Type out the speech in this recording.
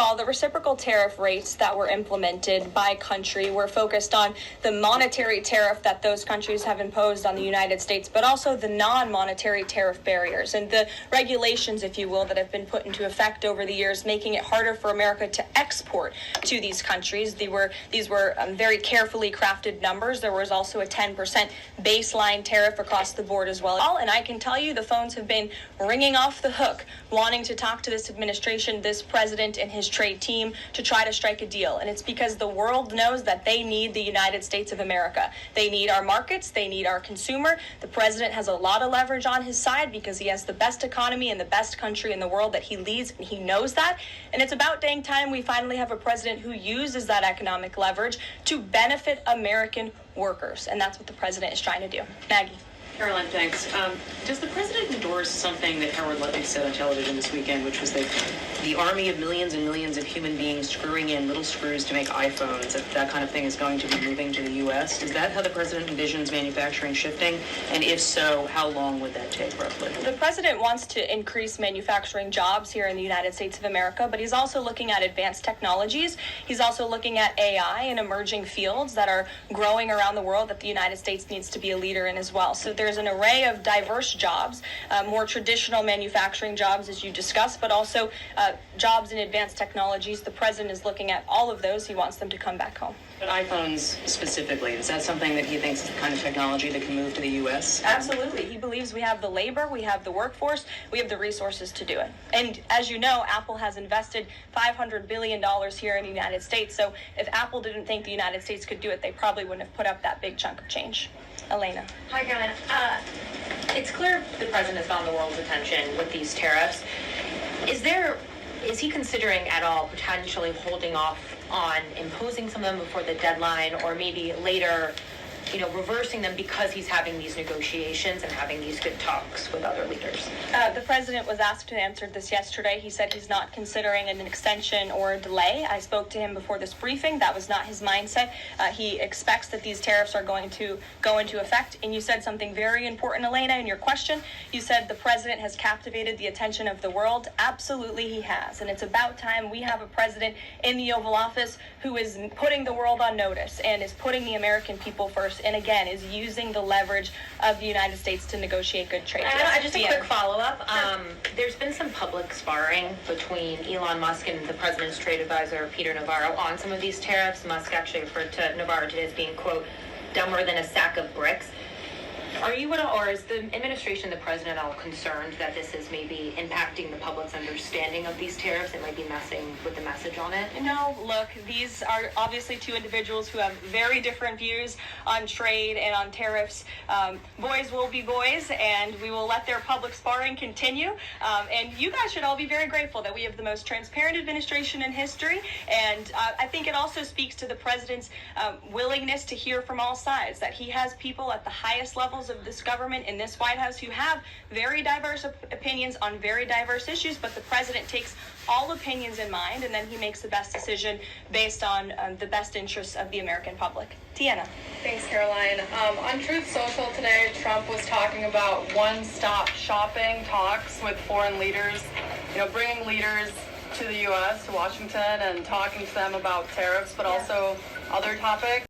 all, the reciprocal tariff rates that were implemented by country were focused on the monetary tariff that those countries have imposed on the United States, but also the non-monetary tariff barriers and the regulations, if you will, that have been put into effect over the years, making it harder for America to export to these countries. These were very carefully crafted numbers. There was also a 10% baseline tariff across the board as well. And I can tell you the phones have been ringing off the hook, wanting to talk to this administration, this president, and his trade team to try to strike a deal. And it's because the world knows that they need the United States of America. They need our markets. They need our consumer. The president has a lot of leverage on his side because he has the best economy and the best country in the world that he leads, and he knows that. And it's about dang time we finally have a president who uses that economic leverage to benefit American workers. And that's what the president is trying to do. Maggie. Karoline, thanks. Does the president endorse something that Karoline Leavitt said on television this weekend, which was that the army of millions and millions of human beings screwing in little screws to make iPhones, that kind of thing is going to be moving to the U.S.? Is that how the president envisions manufacturing shifting? And if so, how long would that take, roughly? The president wants to increase manufacturing jobs here in the United States of America, but he's also looking at advanced technologies. He's also looking at AI and emerging fields that are growing around the world that the United States needs to be a leader in as well. So there's an array of diverse jobs, more traditional manufacturing jobs, as you discussed, but also jobs in advanced technologies. The president is looking at all of those. He wants them to come back home. But iPhones specifically, is that something that he thinks is the kind of technology that can move to the U.S.? Absolutely. He believes we have the labor, we have the workforce, we have the resources to do it. And as you know, Apple has invested $500 billion here in the United States. So if Apple didn't think the United States could do it, they probably wouldn't have put up that big chunk of change. Elena. Hi, Karoline. It's clear the president has gotten the world's attention with these tariffs. Is he considering at all potentially holding off on imposing some of them before the deadline, or maybe later, reversing them because he's having these negotiations and having these good talks with other leaders? The president was asked and answered this yesterday. He said he's not considering an extension or a delay. I spoke to him before this briefing. That was not his mindset. He expects that these tariffs are going to go into effect. And you said something very important, Elena, in your question. You said the president has captivated the attention of the world. Absolutely, he has. And it's about time we have a president in the Oval Office who is putting the world on notice and is putting the American people first, and again, is using the leverage of the United States to negotiate good trade deals. Just a quick follow-up. There's been some public sparring between Elon Musk and the president's trade advisor, Peter Navarro, on some of these tariffs. Musk actually referred to Navarro today as being, quote, dumber than a sack of bricks. Are you or is the administration, the president, all concerned that this is maybe impacting the public's understanding of these tariffs? It might be messing with the message on it? No, look, these are obviously two individuals who have very different views on trade and on tariffs. Boys will be boys, and we will let their public sparring continue. And you guys should all be very grateful that we have the most transparent administration in history. And I think it also speaks to the president's willingness to hear from all sides, that he has people at the highest levels of this government in this White House who have very diverse opinions on very diverse issues, but the president takes all opinions in mind, and then he makes the best decision based on the best interests of the American public. Tiana. Thanks, Karoline. On Truth Social today, Trump was talking about one-stop shopping talks with foreign leaders, bringing leaders to the U.S., to Washington, and talking to them about tariffs, but also other topics.